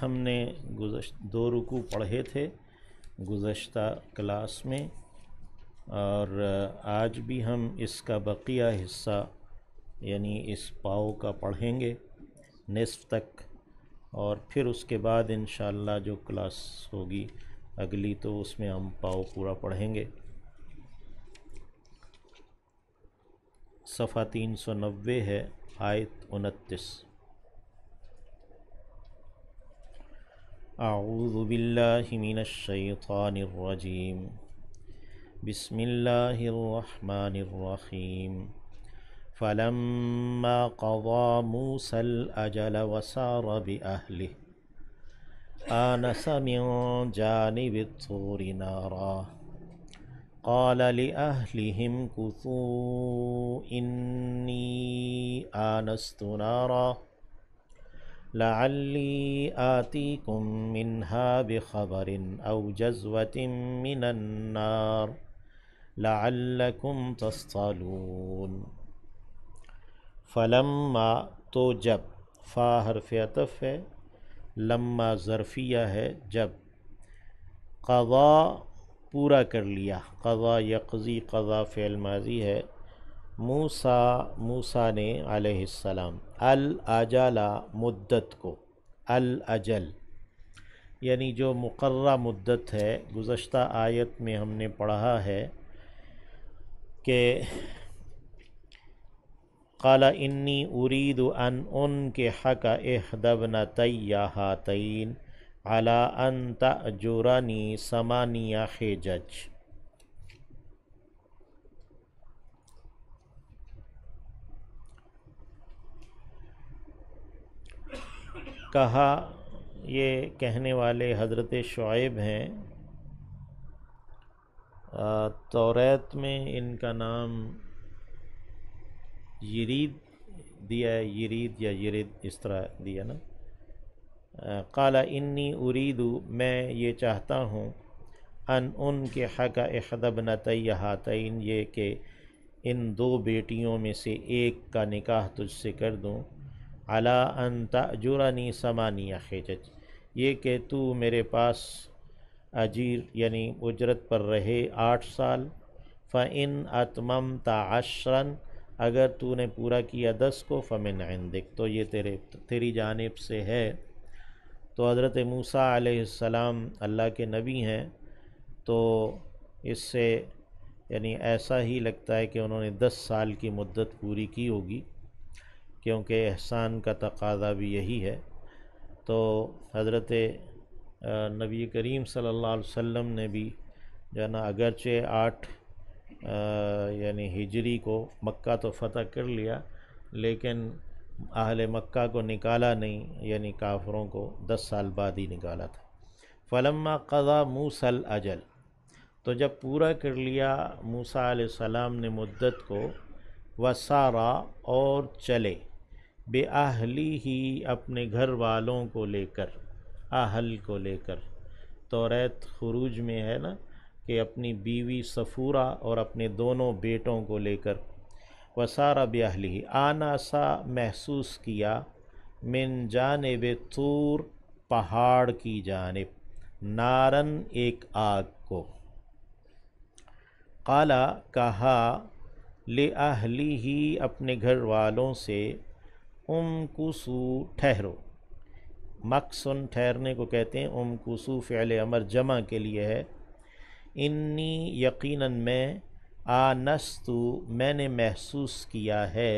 ہم نے دو رکوع پڑھے تھے گزشتہ کلاس میں، اور آج بھی ہم اس کا بقیہ حصہ یعنی اس پاؤ کا پڑھیں گے نصف تک، اور پھر اس کے بعد انشاءاللہ جو کلاس ہوگی اگلی تو اس میں ہم پاؤ پورا پڑھیں گے۔ صفحہ 390 ہے، آیت 29۔ اعوذ باللہ من الشیطان الرجیم، بسم اللہ الرحمن الرحیم۔ فلما قضى موسى الأجل وسار بأهله آنس من جانب الطور نارا قال لأهلهم كثوا إني آنست نارا لعلي آتيكم منها بخبر أو جزوة من النار لعلكم تصطلون۔ فلما تو جب، فا حرف عطف ہے، لما ظرفیہ ہے جب، قضا پورا کر لیا، قضا یقضی قضا فعل ماضی ہے، موسیٰ نے علیہ السلام الاجل مدت کو، الاجل یعنی جو مقررہ مدت ہے۔ گزشتہ آیت میں ہم نے پڑھا ہے کہ قال انی ارید ان انکحک احدی ابنتی ہاتین علی ان تأجرنی ثمانیہ حجج۔ کہا، یہ کہنے والے حضرت شعیب ہیں، توریت میں ان کا نام یرید دیا ہے، یرید یا یرید اس طرح دیا نا۔ قال انی ارید، میں یہ چاہتا ہوں، ان کے حق احدی ابنتی ہاتین، یہ کہ ان دو بیٹیوں میں سے ایک کا نکاح تجھ سے کر دوں، علی ان تأجرنی ثمانیہ حجج، یہ کہ تو میرے پاس اجیر یعنی اجرت پر رہے 8 سال، فإن اتممت 10، اگر تو نے پورا کیا 10 کو، فمن عندک، تو یہ تیری جانب سے ہے۔ تو حضرت موسیٰ علیہ السلام اللہ کے نبی ہیں، تو اس سے یعنی ایسا ہی لگتا ہے کہ انہوں نے 10 سال کی مدت پوری کی ہوگی، کیونکہ احسان کا تقاضا بھی یہی ہے۔ تو حضرت نبی کریم صلی اللہ علیہ وسلم نے بھی جو ہے نا، اگرچہ 8 یعنی ہجری کو مکہ تو فتح کر لیا، لیکن اہل مکہ کو نکالا نہیں، یعنی کافروں کو 10 سال بعد ہی نکالا تھا۔ فلما قضى موسیٰ الاجل، تو جب پورا کر لیا موسیٰ علیہ السلام نے مدت کو، وسارا اور چلے، بِأَهْلِهِ اپنے گھر والوں کو لے کر، اہل کو لے کر، توریت خروج میں ہے نا کہ اپنی بیوی صفورہ اور اپنے دونوں بیٹوں کو لے کر، وسارا بِأَهْلِهِ، آناسا محسوس کیا، من جانب طور پہاڑ کی جانب، نارن ایک آگ کو، قالا کہا، لِأَهْلِهِ اپنے گھر والوں سے، امکثوا ٹھہرو، مکثن ٹھہرنے کو کہتے ہیں، امکثوا فعل امر جمع کے لیے ہے، انی یقیناً میں، آنست میں نے محسوس کیا ہے،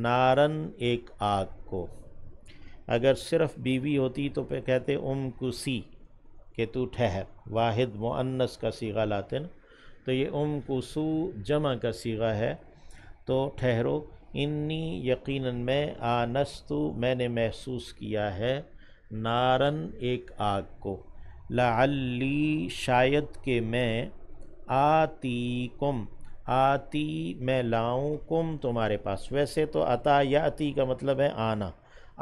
نارن ایک آگ کو۔ اگر صرف بیوی ہوتی تو پہ کہتے امکثی کہ تو ٹھہر، واحد مؤنث کا صیغہ لاتے نا، تو یہ امکثوا جمع کا صیغہ ہے، تو ٹھہرو، انی یقیناً میں، آنست میں نے محسوس کیا ہے، نارن ایک آگ کو، لعلی شاید کہ میں، آتیکم آتی میں لاؤں، کم تمہارے پاس، ویسے تو عطا یاتی کا مطلب ہے آنا،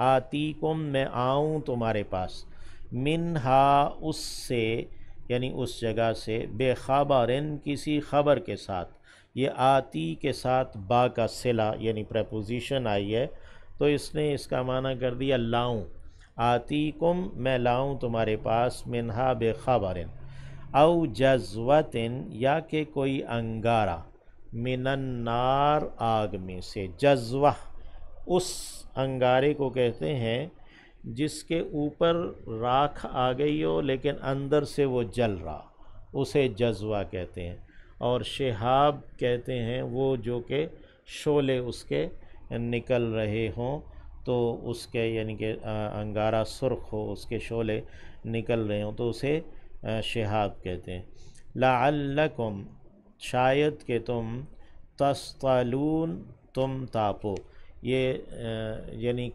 آتیکم میں آؤں تمہارے پاس، منہا اس سے یعنی اس جگہ سے، بے خبرن کسی خبر کے ساتھ، یہ آتی کے ساتھ با کا صلہ یعنی پریپوزیشن آئی ہے، تو اس نے اس کا معنی کر دیا لاؤں، آتیکم میں لاؤں تمہارے پاس منہا بخبر او جذوتن یا کہ کوئی انگارہ من النار آگ میں سے۔ جذوہ اس انگارے کو کہتے ہیں جس کے اوپر راکھ آ گئی ہو لیکن اندر سے وہ جل رہا، اسے جذوہ کہتے ہیں۔ اور شہاب کہتے ہیں وہ جو کہ شعلے اس کے نکل رہے ہوں تو اس کے یعنی کہ انگارہ سرخ ہو، اس کے شعلے نکل رہے ہوں تو اسے شہاب کہتے ہیں۔ لعلکم شاید کہ تم تصطلون تم تاپو، یہ یعنی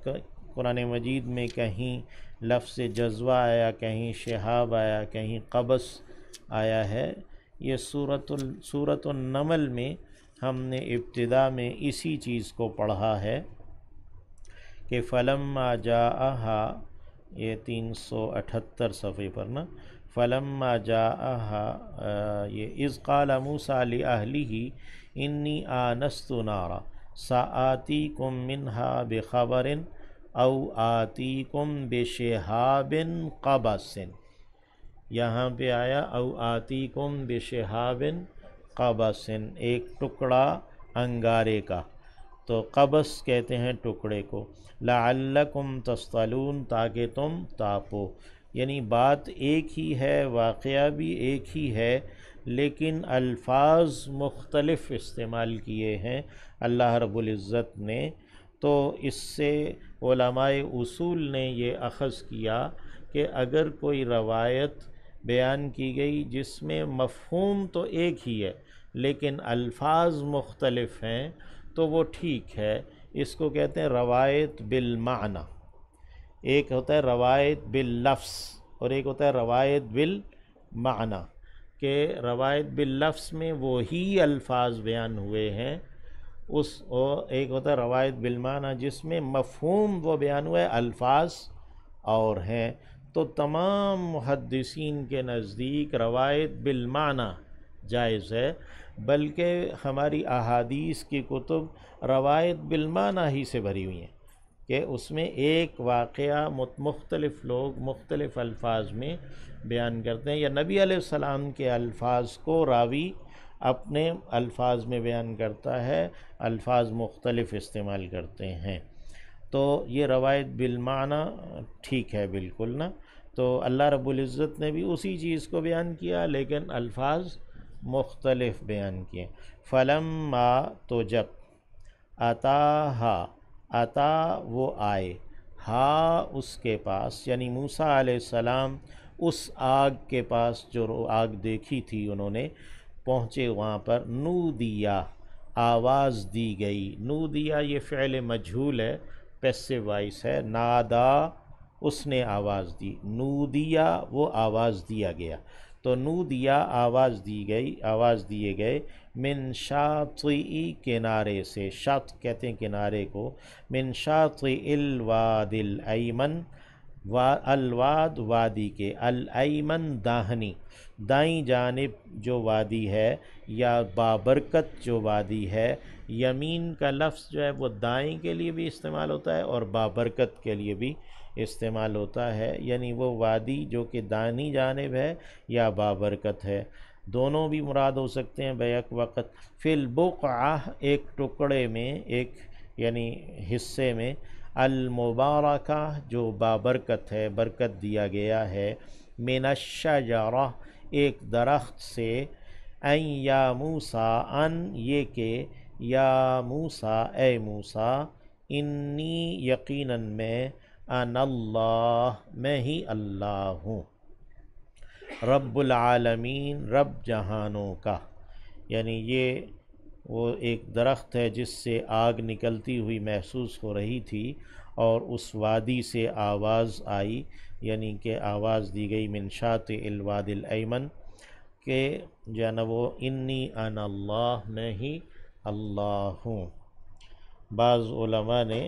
قرآن مجید میں کہیں لفظ جذوہ آیا، کہیں شہاب آیا، کہیں قبس آیا ہے۔ یہ سورۃ النمل میں ہم نے ابتدا میں اسی چیز کو پڑھا ہے کہ فلما جاءہا، یہ 378 صفحے پر نا، فلما جاءہا یہ اذ قال موسیٰ لأہلہ انی آنست نارا سآتیکم منہا بخبر او آتیکم بشہاب قبس، یہاں پہ آیا او آتیکم بشہاب قبس، ایک ٹکڑا انگارے کا، تو قبس کہتے ہیں ٹکڑے کو۔ لعلکم تصطلون تاکہ تم تاپو، یعنی بات ایک ہی ہے، واقعہ بھی ایک ہی ہے، لیکن الفاظ مختلف استعمال کیے ہیں اللہ رب العزت نے۔ تو اس سے علماء اصول نے یہ اخذ کیا کہ اگر کوئی روایت بیان کی گئی جس میں مفہوم تو ایک ہی ہے لیکن الفاظ مختلف ہیں تو وہ ٹھیک ہے، اس کو کہتے ہیں روایت بالمعنی۔ ایک ہوتا ہے روایت باللفظ اور ایک ہوتا ہے روایت بالمعنی، کہ روایت باللفظ میں وہی الفاظ بیان ہوئے ہیں، ایک ہوتا ہے روایت بالمعنی جس میں مفہوم وہ بیان ہوا ہے، الفاظ اور ہیں۔ تو تمام محدثین کے نزدیک روایت بالمعنی جائز ہے، بلکہ ہماری احادیث کی کتب روایت بالمعنی ہی سے بھری ہوئی ہیں کہ اس میں ایک واقعہ مختلف لوگ مختلف الفاظ میں بیان کرتے ہیں، یا نبی علیہ السلام کے الفاظ کو راوی اپنے الفاظ میں بیان کرتا ہے، الفاظ مختلف استعمال کرتے ہیں۔ تو یہ روایت بالمعنی ٹھیک ہے بالکل نا۔ تو اللہ رب العزت نے بھی اسی چیز کو بیان کیا لیکن الفاظ مختلف بیان کیے۔ فلما تو جب، اتاہا اتا وہ آئے، ہا اس کے پاس، یعنی موسیٰ علیہ السلام اس آگ کے پاس جو آگ دیکھی تھی انہوں نے، پہنچے وہاں پر، نودیا آواز دی گئی۔ نودیا یہ فعل مجہول ہے، پیسو وائس ہے، نادا اس نے آواز دی، نودیا وہ آواز دیا گیا، تو نودیا آواز دی گئی، آواز دیے گئے، من شاطئ کنارے سے، شاط کہتے ہیں کنارے کو، من شاطئ الواد الایمن، الواد وادی کے، الایمن داہنی، دائیں جانب جو وادی ہے یا بابرکت جو وادی ہے۔ یمین کا لفظ جو ہے وہ دائیں کے لیے بھی استعمال ہوتا ہے اور بابرکت کے لیے بھی استعمال ہوتا ہے، یعنی وہ وادی جو کہ دائیں جانب ہے یا بابرکت ہے، دونوں بھی مراد ہو سکتے ہیں بیک وقت۔ فی البقعہ ایک ٹکڑے میں، ایک یعنی حصے میں، المبارکہ جو بابرکت ہے، برکت دیا گیا ہے، من الشجرہ ایک درخت سے، ان یا موسیٰ ان یہ کہ، یا موسیٰ اے موسیٰ، انی یقیناً میں، انا اللہ میں ہی اللہ ہوں، رب العالمین رب جہانوں کا، یعنی یہ وہ ایک درخت ہے جس سے آگ نکلتی ہوئی محسوس ہو رہی تھی اور اس وادی سے آواز آئی، یعنی کہ آواز دی گئی من شاطئ الواد الایمن کہ جو ہے نا وہ انی انا اللہ میں ہی اللہ ہوں۔ بعض علماء نے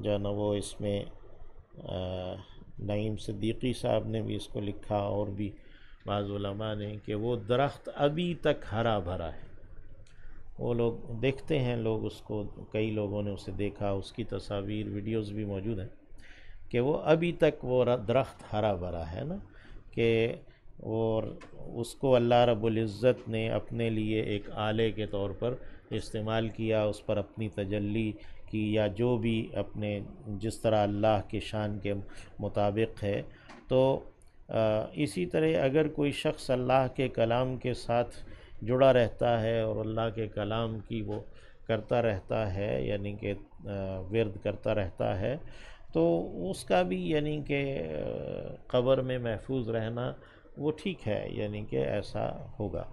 جو ہے نا وہ اس میں نعیم صدیقی صاحب نے بھی اس کو لکھا اور بھی بعض علماء نے کہ وہ درخت ابھی تک ہرا بھرا ہے، وہ لوگ دیکھتے ہیں، لوگ اس کو، کئی لوگوں نے اسے دیکھا، اس کی تصاویر ویڈیوز بھی موجود ہیں کہ وہ ابھی تک وہ درخت ہرا بھرا ہے نا، کہ اور اس کو اللہ رب العزت نے اپنے لیے ایک آلے کے طور پر استعمال کیا، اس پر اپنی تجلی کی، یا جو بھی اپنے جس طرح اللہ کے شان کے مطابق ہے۔ تو اسی طرح اگر کوئی شخص اللہ کے کلام کے ساتھ جڑا رہتا ہے اور اللہ کے کلام کی وہ کرتا رہتا ہے، یعنی کہ ورد کرتا رہتا ہے، تو اس کا بھی یعنی کہ قبر میں محفوظ رہنا وہ ٹھیک ہے، یعنی کہ ایسا ہوگا۔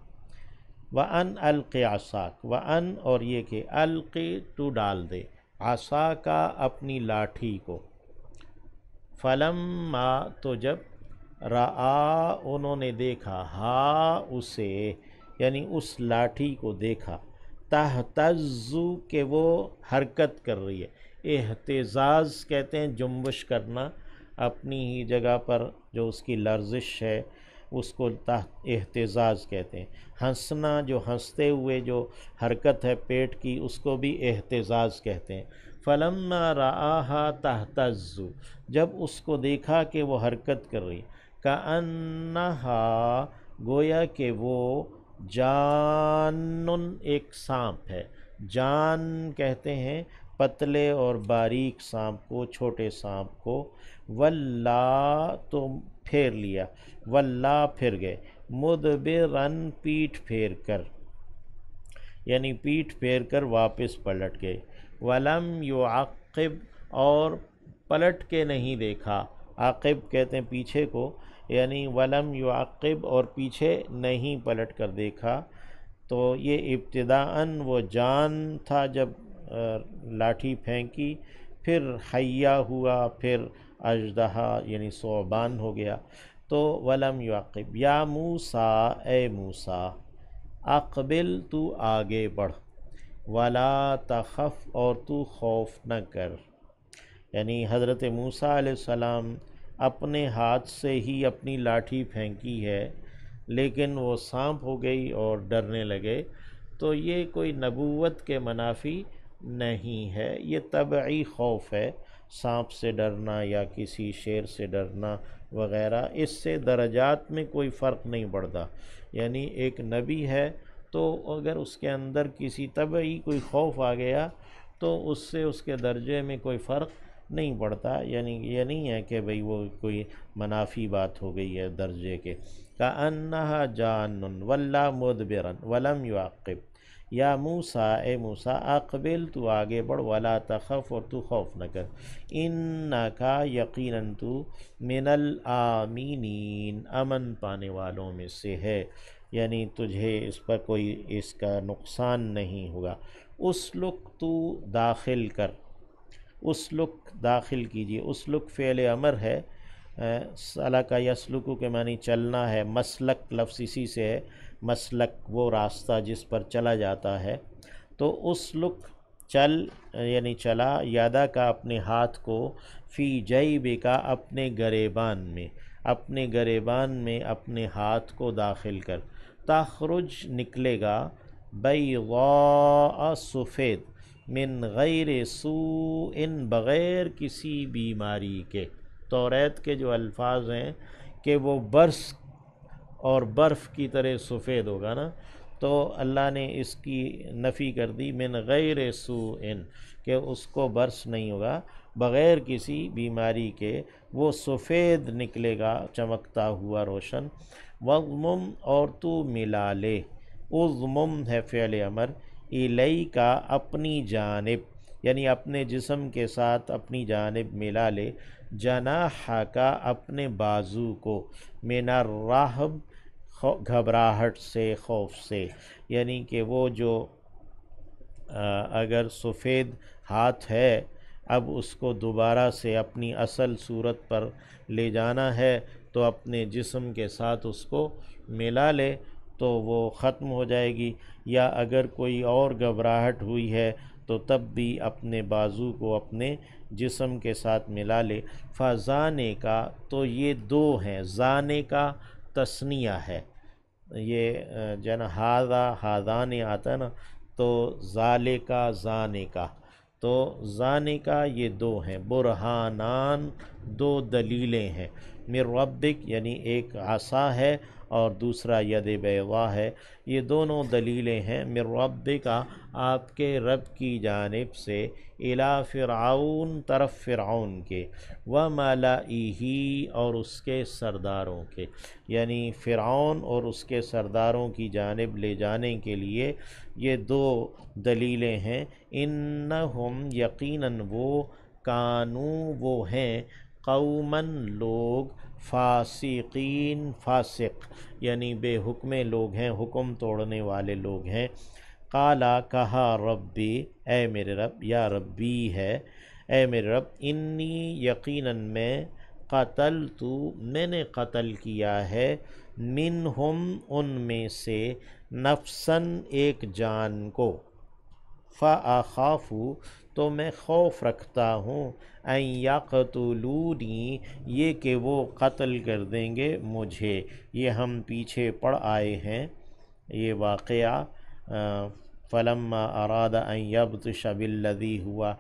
وَأَنْ أَلْقِ عَصَاكَ، وَأَنْ اور یہ کہ القی تو ڈال دے، عصا کا اپنی لاٹھی کو، فلما تو جب، رآ انہوں نے دیکھا، ہا اسے یعنی اس لاٹھی کو دیکھا، تہتز کہ وہ حرکت کر رہی ہے، اہتزاز کہتے ہیں جنبش کرنا، اپنی ہی جگہ پر جو اس کی لرزش ہے اس کو اہتزاز کہتے ہیں۔ ہنسنا، جو ہنستے ہوئے جو حرکت ہے پیٹ کی، اس کو بھی اہتزاز کہتے ہیں۔ فلما رآہا تہتز، جب اس کو دیکھا کہ وہ حرکت کر رہی، کأنہا گویا کہ وہ جان ایک سانپ ہے۔ جان کہتے ہیں پتلے اور باریک سانپ کو، چھوٹے سانپ کو۔ ولا تو پھیر لیا، ولا پھر گئے، مدبرن پیٹھ پھیر کر، یعنی پیٹھ پھیر کر واپس پلٹ گئے۔ ولم یعقب اور پلٹ کے نہیں دیکھا، عاقب کہتے ہیں پیچھے کو، یعنی ولم یعقب اور پیچھے نہیں پلٹ کر دیکھا۔ تو یہ ابتداءً وہ جان تھا جب لاٹھی پھینکی، پھر حیہ ہوا، پھر اژدہا یعنی ثعبان ہو گیا۔ تو ولم یعقب، یا موسیٰ اے موسیٰ، اقبل تو آگے بڑھ، ولا تخف اور تو خوف نہ کر، یعنی حضرت موسیٰ علیہ السلام اپنے ہاتھ سے ہی اپنی لاٹھی پھینکی ہے، لیکن وہ سانپ ہو گئی اور ڈرنے لگے۔ تو یہ کوئی نبوت کے منافی نہیں ہے، یہ طبعی خوف ہے، سانپ سے ڈرنا یا کسی شیر سے ڈرنا وغیرہ، اس سے درجات میں کوئی فرق نہیں پڑتا۔ یعنی ایک نبی ہے تو اگر اس کے اندر کسی طبعی کوئی خوف آ گیا تو اس سے اس کے درجے میں کوئی فرق نہیں پڑتا، یعنی یہ نہیں ہے کہ بھئی وہ کوئی منافی بات ہو گئی ہے درجے کے۔ کأنہا جان ولا مدبرا ولم یعقب، یا موسیٰ اے موسیٰ، اقبل تو آگے بڑھ، ولا تخف اور تو خوف نہ کر، انکا یقیناً تو، من الآمنین امن پانے والوں میں سے ہے، یعنی تجھے اس پر کوئی اس کا نقصان نہیں ہوگا۔ اسلک تو داخل کر، اسلک داخل کیجیے، اسلک فعل امر ہے، سلک یسلک کے معنی چلنا ہے، مسلک لفظ اسی سے ہے، مسلک وہ راستہ جس پر چلا جاتا ہے۔ تو اسلک چل یعنی چلا، یادا کا اپنے ہاتھ کو، فی جیب کا اپنے گریبان میں، اپنے گریبان میں اپنے ہاتھ کو داخل کر، تخرج نکلے گا، بیضاء سفید، من غیر سوء بغیر کسی بیماری کے۔ توریت کے جو الفاظ ہیں کہ وہ برس اور برف کی طرح سفید ہوگا نا، تو اللہ نے اس کی نفی کر دی، من غیر سوء کہ اس کو برس نہیں ہوگا، بغیر کسی بیماری کے وہ سفید نکلے گا، چمکتا ہوا روشن۔ وَضْمُمْ اور تو ملا لے، اضمم ہے فعل امر، الیکا اپنی جانب، یعنی اپنے جسم کے ساتھ اپنی جانب ملا لے، جناحک اپنے بازو کو، من الرہب گھبراہٹ سے، خوف سے، یعنی کہ وہ جو اگر سفید ہاتھ ہے، اب اس کو دوبارہ سے اپنی اصل صورت پر لے جانا ہے تو اپنے جسم کے ساتھ اس کو ملا لے تو وہ ختم ہو جائے گی، یا اگر کوئی اور گھبراہٹ ہوئی ہے تو تب بھی اپنے بازو کو اپنے جسم کے ساتھ ملا لے۔ فَزَانِکَ کا تو یہ دو ہیں، زانے کا تثنیہ ہے، یہ جنا ہاذا ہاذان آتا ہے نا، تو ذالکا زانے کا، تو ذالک یہ دو ہیں، برہانان دو دلیلیں ہیں، من ربک یعنی ایک عصا ہے اور دوسرا ید بیضا ہے، یہ دونوں دلیلیں ہیں من ربک آپ کے رب کی جانب سے، الی فرعون طرف فرعون کے، وملئہ اور اس کے سرداروں کے، یعنی فرعون اور اس کے سرداروں کی جانب لے جانے کے لیے یہ دو دلیلیں ہیں۔ انہم یقیناً وہ، کانوا وہ ہیں، قوماً لوگ، فاسقین فاسق یعنی بے حکمے لوگ ہیں، حکم توڑنے والے لوگ ہیں۔ قالا کہا ربی اے میرے رب، یا ربی ہے اے میرے رب، انی یقیناً میں، قتلت میں نے قتل کیا ہے، منہم ان میں سے، نفساً ایک جان کو، فاخاف تو میں خوف رکھتا ہوں، ان یقتلونی یہ کہ وہ قتل کر دیں گے مجھے۔ یہ ہم پیچھے پڑھ آئے ہیں یہ واقعہ، فلما اراد ان یبطش بالذی ہوا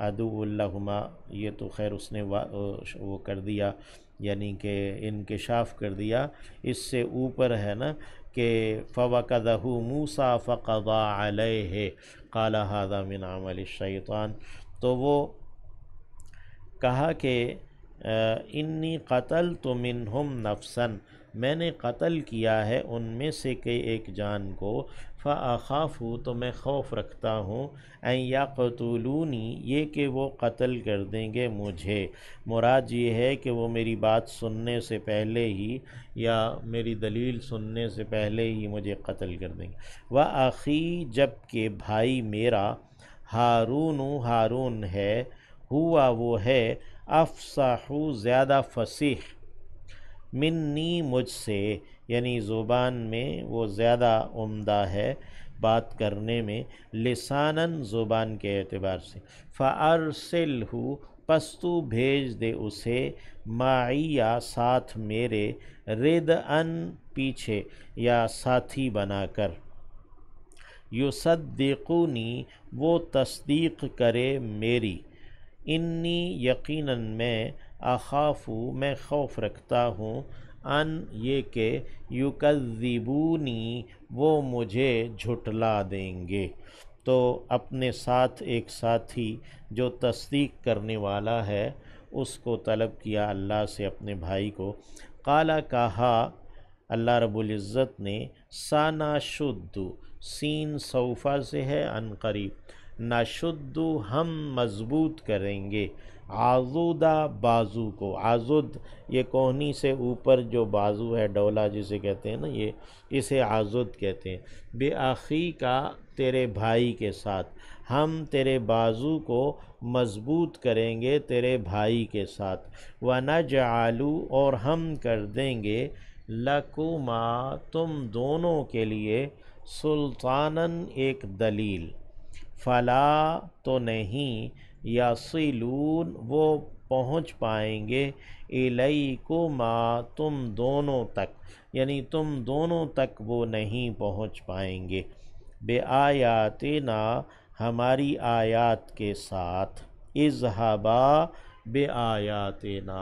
عدو لہما، یہ تو خیر اس نے وہ کر دیا، یعنی کہ انکشاف کر دیا، اس سے اوپر ہے نا کہ فوقذہ موسیٰ فقضى علیہ قال ھذا من عمل الشیطان، تو وہ کہا کہ انی قتلت منہم نفسا، میں نے قتل کیا ہے ان میں سے کہ ایک جان کو، فاخاف تو میں خوف رکھتا ہوں، ان یقتلونی یہ کہ وہ قتل کر دیں گے مجھے، مراد یہ ہے کہ وہ میری بات سننے سے پہلے ہی یا میری دلیل سننے سے پہلے ہی مجھے قتل کر دیں گے۔ وَأَخِي جب کہ بھائی میرا، ہارون ہارون ہے، ہوا وہ ہے، افصح زیادہ فصیح، منی مجھ سے، یعنی زبان میں وہ زیادہ عمدہ ہے بات کرنے میں، لساناً زبان کے اعتبار سے، فَأَرْسِلْهُ پس تو بھیج دے اسے، معیّ ساتھ میرے، رِدْءً پیچھے یا ساتھی بنا کر، یصدقونی وہ تصدیق کرے میری، انی یقیناً میں، اخاف میں خوف رکھتا ہوں، ان یہ کہ یکذبونی وہ مجھے جھٹلا دیں گے۔ تو اپنے ساتھ ایک ساتھی جو تصدیق کرنے والا ہے اس کو طلب کیا اللہ سے، اپنے بھائی کو۔ قالا کہا اللہ رب العزت نے، سَنَشُدُّ سین سوفا سے ہے عن قریب، نشد ہم مضبوط کریں گے، عضدہ بازو کو، عضد یہ کوہنی سے اوپر جو بازو ہے ڈولا جسے کہتے ہیں نا، یہ اسے عضد کہتے ہیں، بے آخی کا تیرے بھائی کے ساتھ، ہم تیرے بازو کو مضبوط کریں گے تیرے بھائی کے ساتھ، وَنَجْعَلُ اور ہم کر دیں گے، لَكُمَا تم دونوں کے لیے، سلطاناً ایک دلیل، فلا تو نہیں، یصلون وہ پہنچ پائیں گے، الیکما تم دونوں تک، یعنی تم دونوں تک وہ نہیں پہنچ پائیں گے، بآیاتنا ہماری آیات کے ساتھ، اذھبا بآیاتنا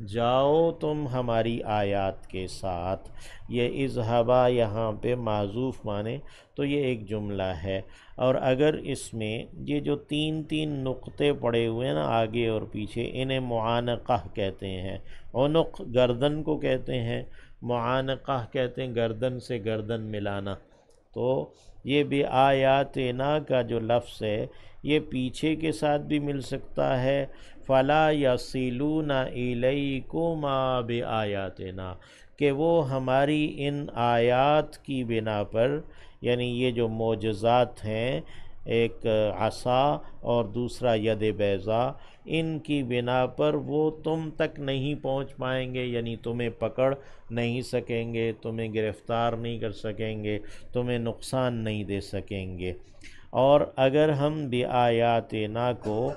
جاؤ تم ہماری آیات کے ساتھ، یہ اذھبا یہاں پہ معذوف مانے تو یہ ایک جملہ ہے، اور اگر اس میں یہ جو تین تین نقطے پڑے ہوئے ہیں نا آگے اور پیچھے، انہیں معانقہ کہتے ہیں، عنق گردن کو کہتے ہیں، معانقہ کہتے ہیں گردن سے گردن ملانا، تو یہ بآیاتنا کا جو لفظ ہے یہ پیچھے کے ساتھ بھی مل سکتا ہے، فلا یصلون الیکما بآیاتنا کہ وہ ہماری ان آیات کی بنا پر، یعنی یہ جو معجزات ہیں، ایک عصا اور دوسرا ید بیضا، ان کی بنا پر وہ تم تک نہیں پہنچ پائیں گے، یعنی تمہیں پکڑ نہیں سکیں گے، تمہیں گرفتار نہیں کر سکیں گے، تمہیں نقصان نہیں دے سکیں گے۔ اور اگر ہم بآیاتنا کو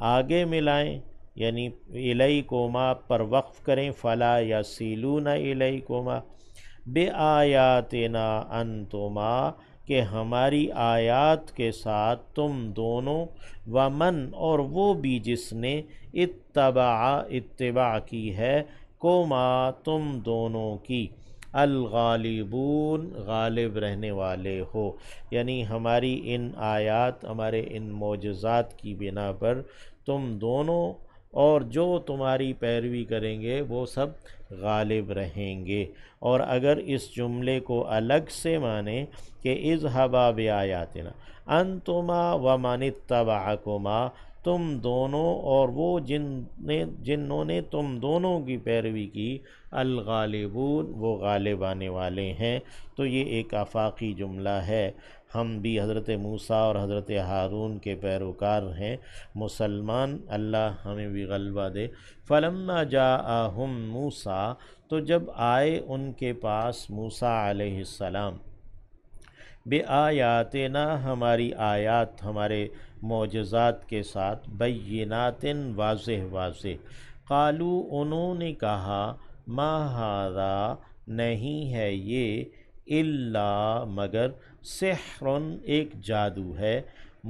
آگے ملائیں، یعنی الیکما پر وقف کریں، فلا یصلون الیکما، بآیاتنا انتما کہ ہماری آیات کے ساتھ تم دونوں، ومن اور وہ بھی جس نے اتباع کی ہے، کوما تم دونوں کی، الغالبون غالب رہنے والے ہو، یعنی ہماری ان آیات، ہمارے ان معجزات کی بنا پر تم دونوں اور جو تمہاری پیروی کریں گے وہ سب غالب رہیں گے۔ اور اگر اس جملے کو الگ سے مانیں کہ اذھبا بآیاتنا انتما ومن اتبعکما، تم دونوں اور وہ جنہوں نے تم دونوں کی پیروی کی، الغالبون وہ غالب آنے والے ہیں، تو یہ ایک آفاقی جملہ ہے۔ ہم بھی حضرت موسیٰ اور حضرت ہارون کے پیروکار ہیں، مسلمان، اللہ ہمیں بھی غلبہ دے۔ فلما جاءہم موسیٰ، تو جب آئے ان کے پاس موسیٰ علیہ السلام، بآیاتنا ہماری آیات، ہمارے معجزات کے ساتھ، بینات واضح واضح، قالو انہوں نے کہا، ما ھذا نہیں ہے یہ، الا مگر، سحر ایک جادو ہے،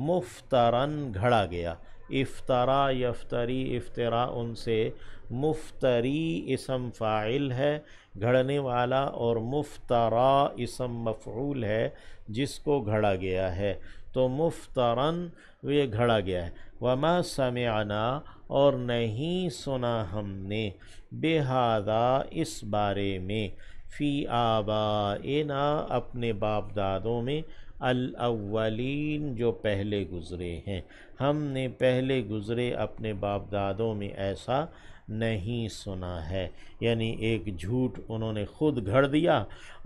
مفترن گھڑا گیا، افطرا یفتری افطراء ان سے، مفتری اسم فاعل ہے گھڑنے والا، اور مفترا اسم مفعول ہے جس کو گھڑا گیا ہے، تو مفترن یہ گھڑا گیا ہے۔ وما سمعنا اور نہیں سنا ہم نے، بہذا اس بارے میں، فی آبائنا اپنے باپ دادوں میں، الاولین جو پہلے گزرے ہیں، ہم نے پہلے گزرے اپنے باپ دادوں میں ایسا نہیں سنا ہے۔ یعنی ایک جھوٹ انہوں نے خود گھڑ دیا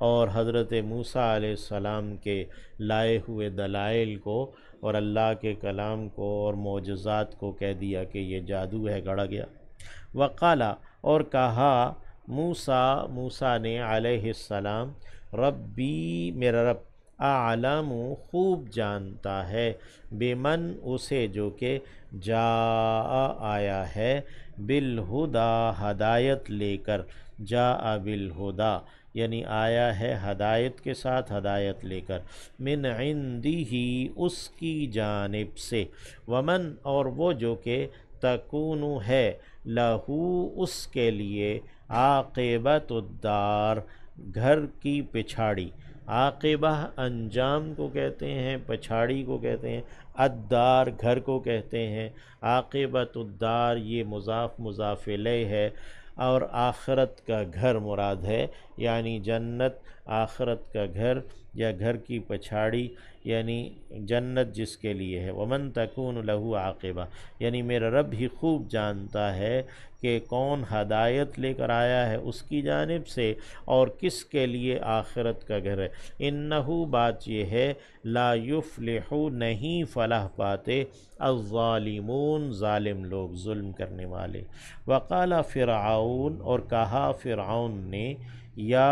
اور حضرت موسیٰ علیہ السلام کے لائے ہوئے دلائل کو اور اللہ کے کلام کو اور معجزات کو کہہ دیا کہ یہ جادو ہے، گھڑا گیا۔ وقالا اور کہا موسیٰ نے علیہ السلام، ربی میرا رب، اعلم خوب جانتا ہے، بمن اسے جو کہ جاء آیا ہے، بالہدا ہدایت لے کر، جاء بالہدا یعنی آیا ہے ہدایت کے ساتھ، ہدایت لے کر، من عندہ اس کی جانب سے، ومن اور وہ جو کہ تکون ہے، لہو اس کے لیے، عاقبۃ الدار گھر کی پچھاڑی، عاقبہ انجام کو کہتے ہیں، پچھاڑی کو کہتے ہیں، الدار گھر کو کہتے ہیں، عاقبۃ الدار یہ مضاف مضاف الیہ ہے، اور آخرت کا گھر مراد ہے، یعنی جنت، آخرت کا گھر یا گھر کی پچھاڑی، یعنی جنت جس کے لیے ہے۔ ومن تکون لہو عاقبہ یعنی میرا رب ہی خوب جانتا ہے کہ کون ہدایت لے کر آیا ہے اس کی جانب سے اور کس کے لیے آخرت کا گھر ہے۔ انہو بات یہ ہے، لا یفلح نہیں فلاح پاتے، الظالمون ظالم لوگ، ظلم کرنے والے۔ وقال فرعون اور کہا فرعون نے، یا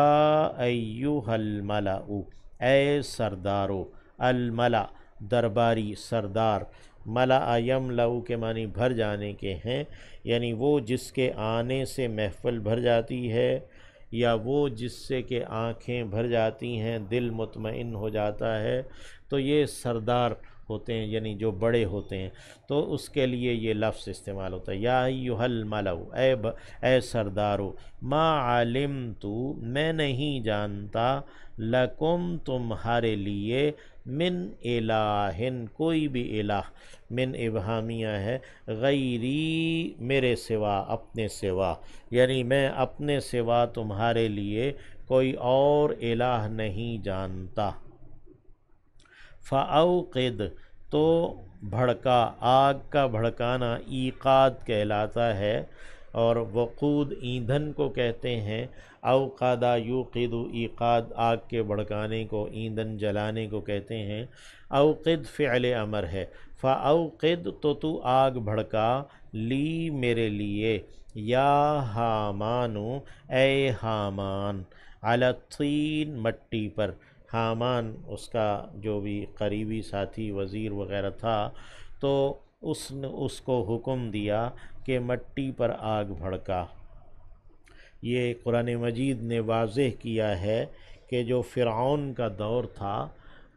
ایہا الملأ اے سردارو، الملأ درباری، سردار، ملأ یملأ کے معنی بھر جانے کے ہیں، یعنی وہ جس کے آنے سے محفل بھر جاتی ہے، یا وہ جس سے کہ آنکھیں بھر جاتی ہیں، دل مطمئن ہو جاتا ہے، تو یہ سردار ہوتے ہیں، یعنی جو بڑے ہوتے ہیں، تو اس کے لیے یہ لفظ استعمال ہوتا ہے، یا ایہا الملأ اے سردارو، ما علمت میں نہیں جانتا، لکم تمہارے لیے، من الہ کوئی بھی الہ، من ابہامیہ ہے، غیری میرے سوا، اپنے سوا، یعنی میں اپنے سوا تمہارے لیے کوئی اور الہ نہیں جانتا۔ فَأَوْقِدْ تو بھڑکا، آگ کا بھڑکانا ایقاد کہلاتا ہے، اور وقود ایندھن کو کہتے ہیں، اوقاد یوقد ایقاد آگ کے بھڑکانے کو، ایندھن جلانے کو کہتے ہیں۔ اوقد فعل امر ہے، فاوقد تو آگ بھڑکا، لی میرے لیے، یا حامانو اے حامان، علی الطین مٹی پر، حامان اس کا جو بھی قریبی ساتھی وزیر وغیرہ تھا، تو اس نے اس کو حکم دیا کہ مٹی پر آگ بھڑکا۔ یہ قرآن مجید نے واضح کیا ہے کہ جو فرعون کا دور تھا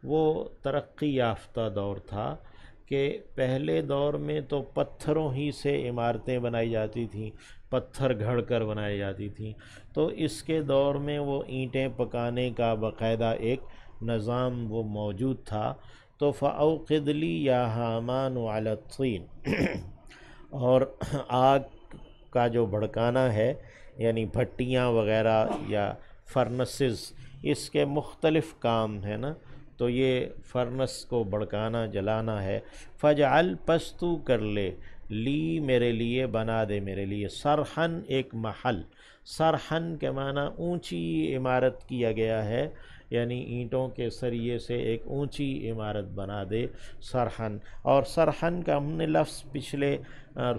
وہ ترقی یافتہ دور تھا کہ پہلے دور میں تو پتھروں ہی سے عمارتیں بنائی جاتی تھیں، پتھر گھڑ کر بنائی جاتی تھیں، تو اس کے دور میں وہ اینٹیں پکانے کا باقاعدہ ایک نظام وہ موجود تھا۔ تو فَأَوْقِدْ لِي يَا حَامَانُ عَلَى الطِّينِ، اور آگ کا جو بھڑکانا ہے یعنی بھٹیاں وغیرہ یا فرنسز، اس کے مختلف کام ہیں نا، تو یہ فرنس کو بھڑکانا جلانا ہے۔ فَجْعَلْ، پس تو کر لے، لی میرے لیے، بنا دے میرے لیے، سرحن ایک محل، سرحن کے معنی اونچی عمارت کیا گیا ہے، یعنی اینٹوں کے سریے سے ایک اونچی عمارت بنا دے، سرحن۔ اور سرحن کا ہم نے لفظ پچھلے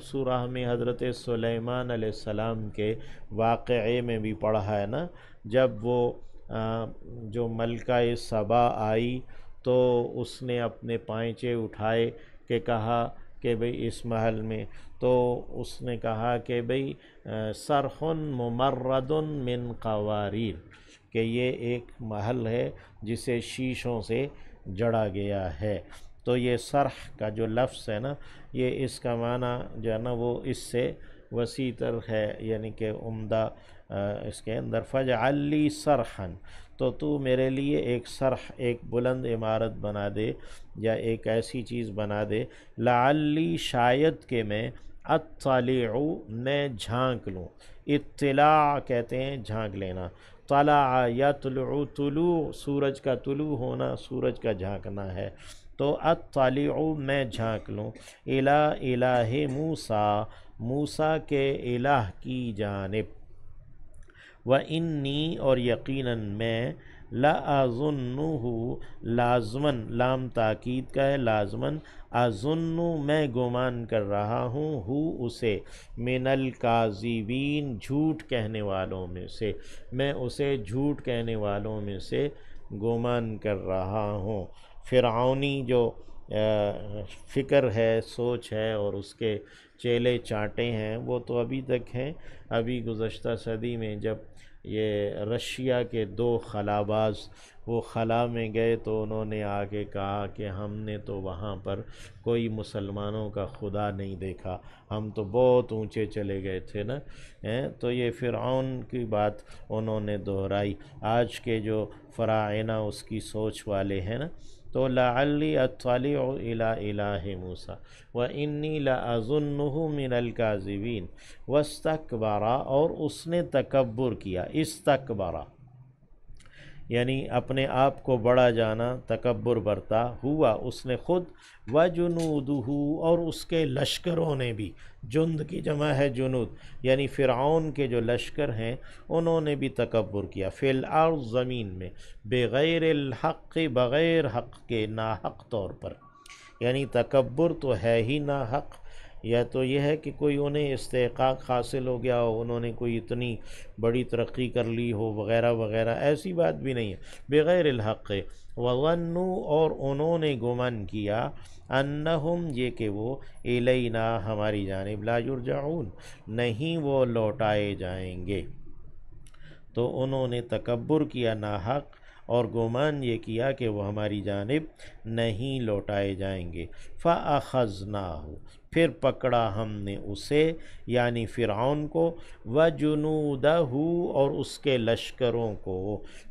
سورہ میں حضرت سلیمان علیہ السلام کے واقعے میں بھی پڑھا ہے نا، جب وہ جو ملکہ سبا آئی تو اس نے اپنے پائنچے اٹھائے کہ کہا کہ بھئی اس محل میں، تو اس نے کہا کہ بھئی صرح ممرد من قواریر، کہ یہ ایک محل ہے جسے شیشوں سے جڑا گیا ہے۔ تو یہ صرح کا جو لفظ ہے نا، یہ اس کا معنی جو ہے نا وہ اس سے وسیع تر ہے، یعنی کہ عمدہ اس کے اندر فَجْعَلْ لِي صَرْحًا، تو میرے لیے ایک صرح، ایک بلند عمارت بنا دے یا ایک ایسی چیز بنا دے، لعلی، شاید کہ میں، اطلع، میں جھانک لوں، اطلاع کہتے ہیں جھانک لینا، طلع یطلع، طلوع سورج کا طلوع ہونا، سورج کا جھانکنا ہے، تو اطلع میں جھانک لوں، الی الہ موسیٰ، موسیٰ کے الہ کی جانب، وَإِنِّي، اور یقیناً میں، لَأَظُنُّهُ، لازماً، لام تاکید کا ہے، لازماً، اظن میں گمان کر رہا ہوں، اسے، من الکاذبین، جھوٹ کہنے والوں میں سے، میں اسے جھوٹ کہنے والوں میں سے گمان کر رہا ہوں۔ فرعونی جو فکر ہے، سوچ ہے، اور اس کے چیلے چانٹے ہیں، وہ تو ابھی تک ہیں۔ ابھی گزشتہ صدی میں جب یہ رشیا کے 2 خلاباز وہ خلا میں گئے تو انہوں نے آ کے کہا کہ ہم نے تو وہاں پر کوئی مسلمانوں کا خدا نہیں دیکھا، ہم تو بہت اونچے چلے گئے تھے نا، تو یہ فرعون کی بات انہوں نے دہرائی۔ آج کے جو فراعنہ اس کی سوچ والے ہیں نا، تو لعلی اطلع الی الہ موسیٰ وانی لاظنہ من الکاذبین واستکبر، اور اس نے تکبر کیا، استکبر یعنی اپنے آپ کو بڑا جانا، تکبر برتا، ہوا اس نے خود، وجنودہ، اور اس کے لشکروں نے بھی، جند کی جمع ہے جنود، یعنی فرعون کے جو لشکر ہیں انہوں نے بھی تکبر کیا، فی الارض، زمین میں، بغیر الحق، بغیر حق کے، ناحق طور پر، یعنی تکبر تو ہے ہی ناحق، یا تو یہ ہے کہ کوئی انہیں استحقاق حاصل ہو گیا ہو، انہوں نے کوئی اتنی بڑی ترقی کر لی ہو وغیرہ وغیرہ، ایسی بات بھی نہیں ہے، بغیر الحق، وظنوا، اور انہوں نے گمان کیا، انہم، یہ کہ وہ، الینا، ہماری جانب، لا یرجعون، نہیں وہ لوٹائے جائیں گے، تو انہوں نے تکبر کیا ناحق، اور گمان یہ کیا کہ وہ ہماری جانب نہیں لوٹائے جائیں گے، فَأَخَذْنَاهُ، پھر پکڑا ہم نے اسے، یعنی فرعون کو، وَجُنُودَهُ، اور اس کے لشکروں کو،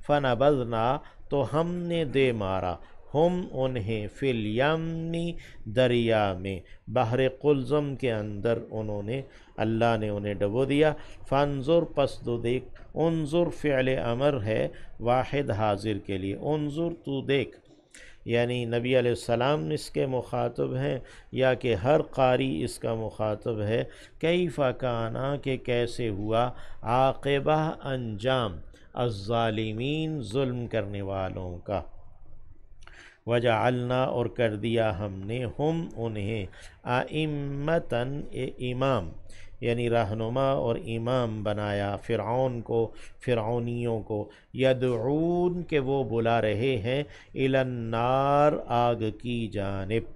فَنَبَذْنَا، تو ہم نے دے مارا، ہم انہیں، فی الیمی، دریا میں، بحر قلزم کے اندر انہوں نے، اللہ نے انہیں ڈبو دیا، فانظر، پس تو دیکھ، انظر فعل امر ہے واحد حاضر کے لیے، انظر تو دیکھ، یعنی نبی علیہ السلام اس کے مخاطب ہیں یا کہ ہر قاری اس کا مخاطب ہے، کیف کان، کہ کیسے ہوا، عاقبہ، انجام، الظالمین، ظلم کرنے والوں کا، وجعلنا، اور کر دیا ہم نے، ہم انہیں، ائمۃً، امام، یعنی رہنما اور امام بنایا، فرعون کو، فرعونیوں کو، یدعون، کہ وہ بلا رہے ہیں، الی النار، آگ کی جانب،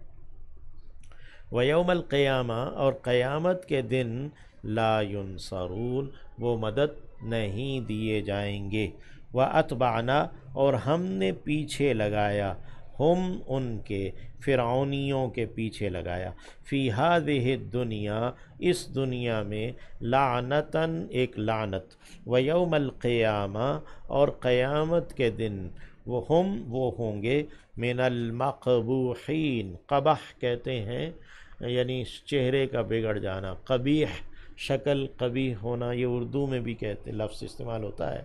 ویوم القیامہ، اور قیامت کے دن، لا ینصرون، وہ مدد نہیں دیے جائیں گے، واتبعنا، اور ہم نے پیچھے لگایا، ہم ان کے فرعونیوں کے پیچھے لگایا، فی ہذہ الدنیا اس دنیا میں، لعنتاً ایک لعنت، و یوم القیامہ اور قیامت کے دن، وہ ہوں گے من المقبوحین، قبح کہتے ہیں یعنی چہرے کا بگڑ جانا، قبیح شکل، قبیح ہونا، یہ اردو میں بھی کہتے لفظ استعمال ہوتا ہے،